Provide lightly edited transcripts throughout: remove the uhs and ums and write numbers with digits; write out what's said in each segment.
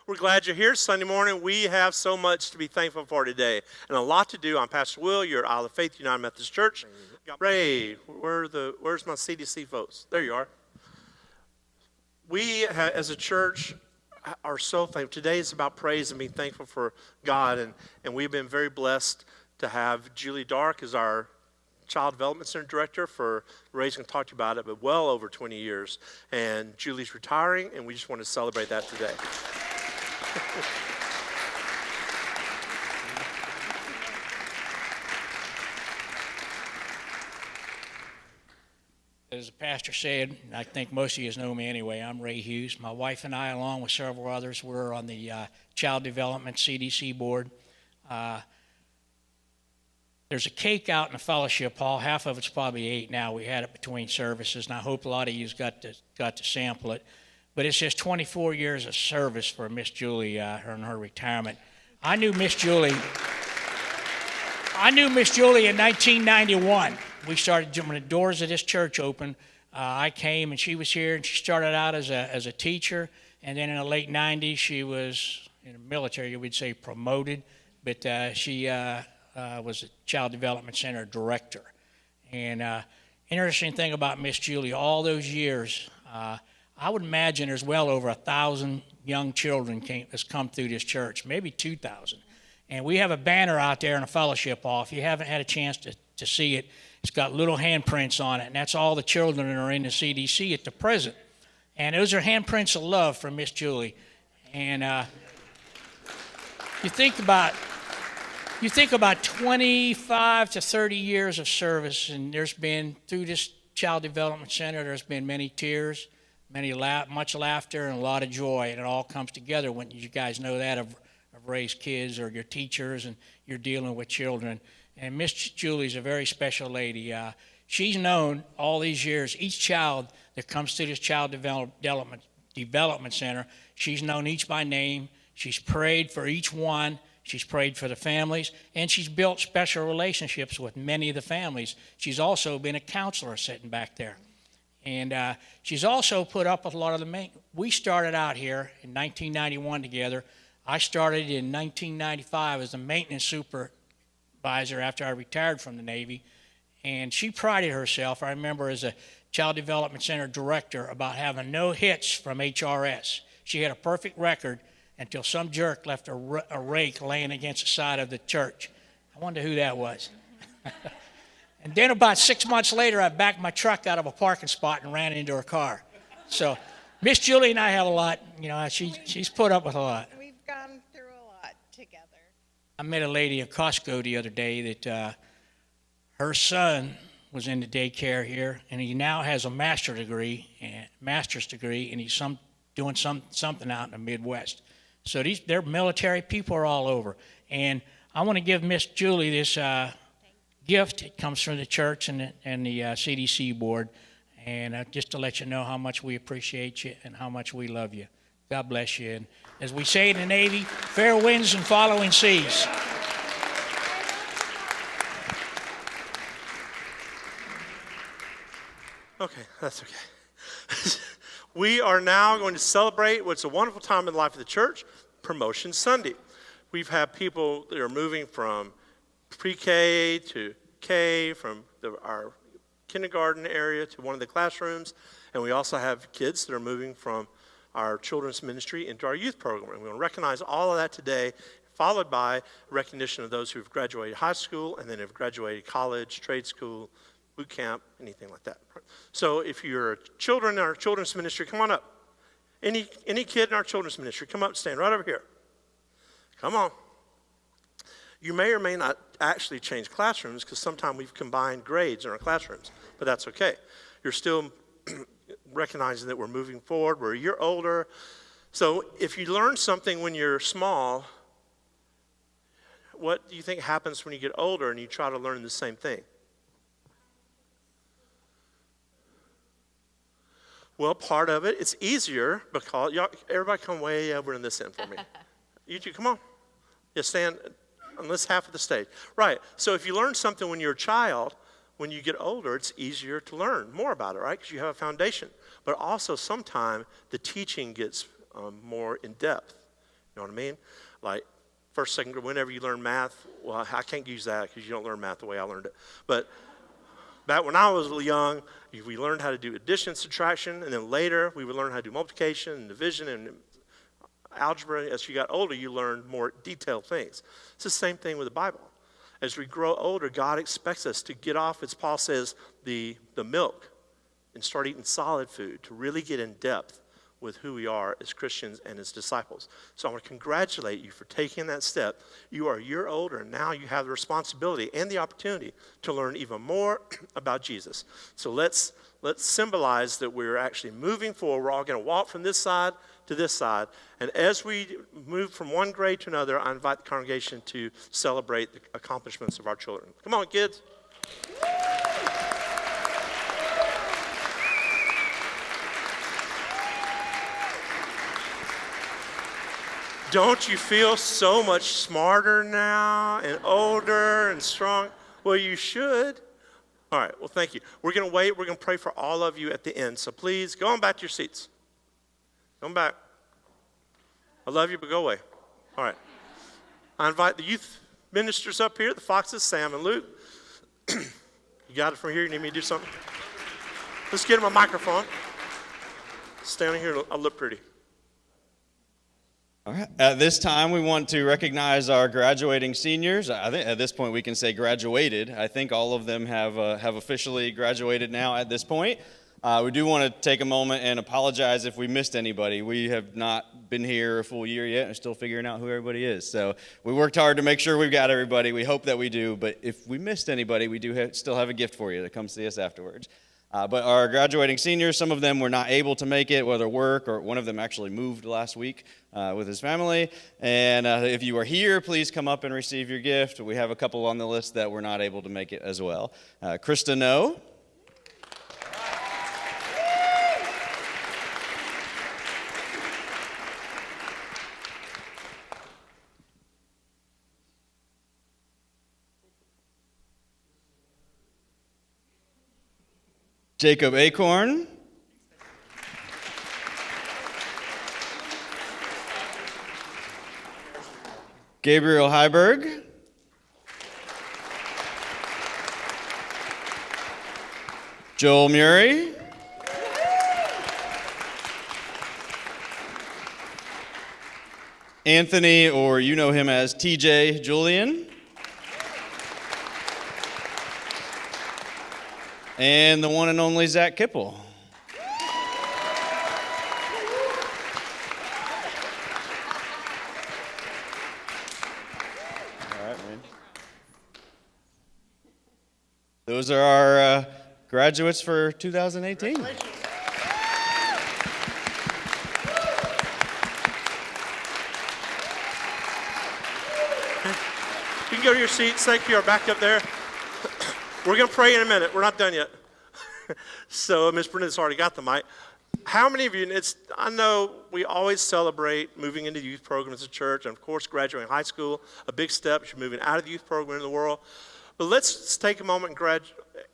We're glad you're here Sunday morning. We have so much to be thankful for today and a lot to do. I'm Pastor Will, you're Isle of Faith United Methodist Church. Ray, where's my CDC folks? There you are. We, as a church, are so thankful. Today is about praise and being thankful for God, and we've been very blessed to have Julie Dark as our Child Development Center Director for, Ray's going to talk to you about it, but well over 20 years. And Julie's retiring, and we just want to celebrate that today. As the pastor said, I think most of you know me anyway, I'm Ray Hughes. My wife and I, along with several others, we're on the Child Development CDC board. There's a cake out in the fellowship hall. Half of it's probably ate now. We had it between services, and I hope a lot of you got to sample it. But it says 24 years of service for Miss Julie in her retirement. I knew Miss Julie in 1991. We started when the doors of this church opened. I came and she was here, and she started out as a teacher, and then in the late 90s she was in the military. We'd say promoted, but she was a Child Development Center director. And interesting thing about Miss Julie, all those years, I would imagine there's well over 1,000 young children that's come through this church, maybe 2,000. And we have a banner out there in the fellowship hall. If you haven't had a chance to see it, it's got little handprints on it, and that's all the children that are in the CDC at the present. And those are handprints of love from Miss Julie. And you think about 25 to 30 years of service, and there's been, through this Child Development Center, there's been many tears, much laughter, and a lot of joy, and it all comes together when you guys know that of raised kids or your teachers, and you're dealing with children. And Miss Julie's a very special lady. She's known all these years, each child that comes to this Child Development Center, she's known each by name. She's prayed for each one. She's prayed for the families, and she's built special relationships with many of the families. She's also been a counselor sitting back there. And she's also put up with a lot of we started out here in 1991 together. I started in 1995 as the maintenance supervisor after I retired from the Navy. And she prided herself, I remember, as a Child Development Center director, about having no hits from HRS. She had a perfect record until some jerk left a rake laying against the side of the church. I wonder who that was. And then about 6 months later, I backed my truck out of a parking spot and ran into her car. So Miss Julie and I have a lot, she's put up with a lot. We've gone through a lot together. I met a lady at Costco the other day that her son was in the daycare here, and he now has a master's degree, and he's doing something out in the Midwest. So they're military people are all over. And I want to give Miss Julie this gift. It comes from the church and the CDC board. And just to let you know how much we appreciate you and how much we love you. God bless you. And as we say in the Navy, fair winds and following seas. Okay, that's okay. We are now going to celebrate what's a wonderful time in the life of the church, Promotion Sunday. We've had people that are moving from pre-K to K, from our kindergarten area to one of the classrooms, and we also have kids that are moving from our children's ministry into our youth program. And we want to recognize all of that today, followed by recognition of those who have graduated high school and then have graduated college, trade school, boot camp, anything like that. So if you're children in our children's ministry, come on up. Any kid in our children's ministry, come up, stand right over here. Come on. You may or may not actually change classrooms because sometimes we've combined grades in our classrooms, but that's okay. You're still recognizing that we're moving forward, we're a year older. So if you learn something when you're small, what do you think happens when you get older and you try to learn the same thing? Well, part of it, it's easier because, everybody come way over in this end for me. You two, come on. Yeah, stand on this half of the stage. Right, so if you learn something when you're a child, when you get older, it's easier to learn more about it, right? Because you have a foundation. But also sometimes the teaching gets more in depth. You know what I mean? Like first, second grade, whenever you learn math, well, I can't use that because you don't learn math the way I learned it. But back when I was young, we learned how to do addition, subtraction, and then later we would learn how to do multiplication and division and algebra. As you got older, you learned more detailed things. It's the same thing with the Bible. As we grow older, God expects us to get off, as Paul says, the milk and start eating solid food to really get in depth with who we are as Christians and as disciples. So I want to congratulate you for taking that step. You are a year older, and now you have the responsibility and the opportunity to learn even more about Jesus. So let's symbolize that we're actually moving forward. We're all going to walk from this side to this side. And as we move from one grade to another, I invite the congregation to celebrate the accomplishments of our children. Come on, kids. Don't you feel so much smarter now and older and strong? Well, you should. All right, well, thank you. We're going to wait. We're going to pray for all of you at the end. So please, go on back to your seats. Come back. I love you, but go away. All right. I invite the youth ministers up here, the Foxes, Sam and Luke. You got it from here? You need me to do something? Let's get him a microphone. Standing here, I'll look pretty. All right. At this time, we want to recognize our graduating seniors. I think at this point we can say graduated. I think all of them have officially graduated now at this point. We do want to take a moment and apologize if we missed anybody. We have not been here a full year yet and still figuring out who everybody is. So we worked hard to make sure we've got everybody. We hope that we do. But if we missed anybody, we do still have a gift for you to come see us afterwards. But our graduating seniors, some of them were not able to make it, whether work or one of them actually moved last week with his family. And if you are here, please come up and receive your gift. We have a couple on the list that were not able to make it as well. Krista No. Jacob Acorn. Gabriel Heiberg. Joel Murray. Anthony, or you know him as TJ Julian. And the one and only Zach Kipple. All right, man. Those are our graduates for 2018. You can go to your seats. Thank you. Are back up there. We're going to pray in a minute. We're not done yet. So Ms. Brenda's already got the mic. How many of you, I know we always celebrate moving into youth programs at church, and of course graduating high school, a big step. You're moving out of the youth program in the world. But let's take a moment and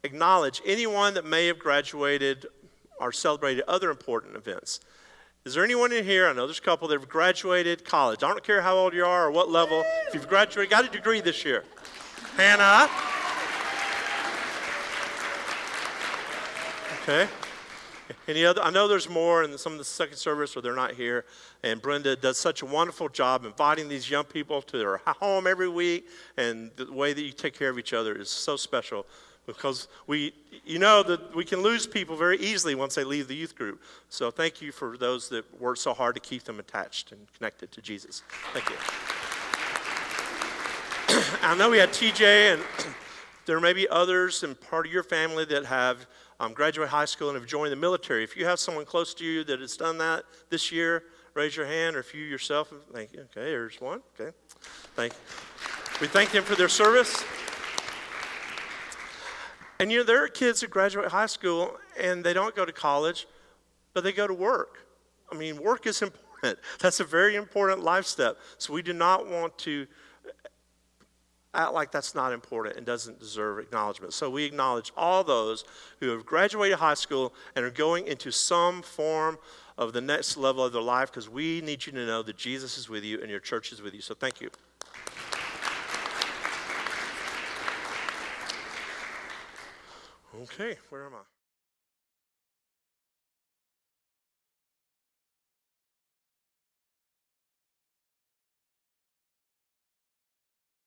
acknowledge anyone that may have graduated or celebrated other important events. Is there anyone in here, I know there's a couple that have graduated college. I don't care how old you are or what level. If you've graduated, got a degree this year. Hannah. Okay. Any other? I know there's more in some of the second service where they're not here. And Brenda does such a wonderful job inviting these young people to their home every week. And the way that you take care of each other is so special because you know that we can lose people very easily once they leave the youth group. So thank you for those that work so hard to keep them attached and connected to Jesus. Thank you. I know we had TJ, and there may be others in part of your family that have graduated high school and have joined the military. If you have someone close to you that has done that this year, raise your hand, or if you yourself, thank you. Okay, there's one. Okay, thank you. We thank them for their service. And there are kids that graduate high school and they don't go to college, but they go to work. I mean, work is important. That's a very important life step. So we do not want to act like that's not important and doesn't deserve acknowledgement. So we acknowledge all those who have graduated high school and are going into some form of the next level of their life, because we need you to know that Jesus is with you and your church is with you. So thank you. Okay, where am I?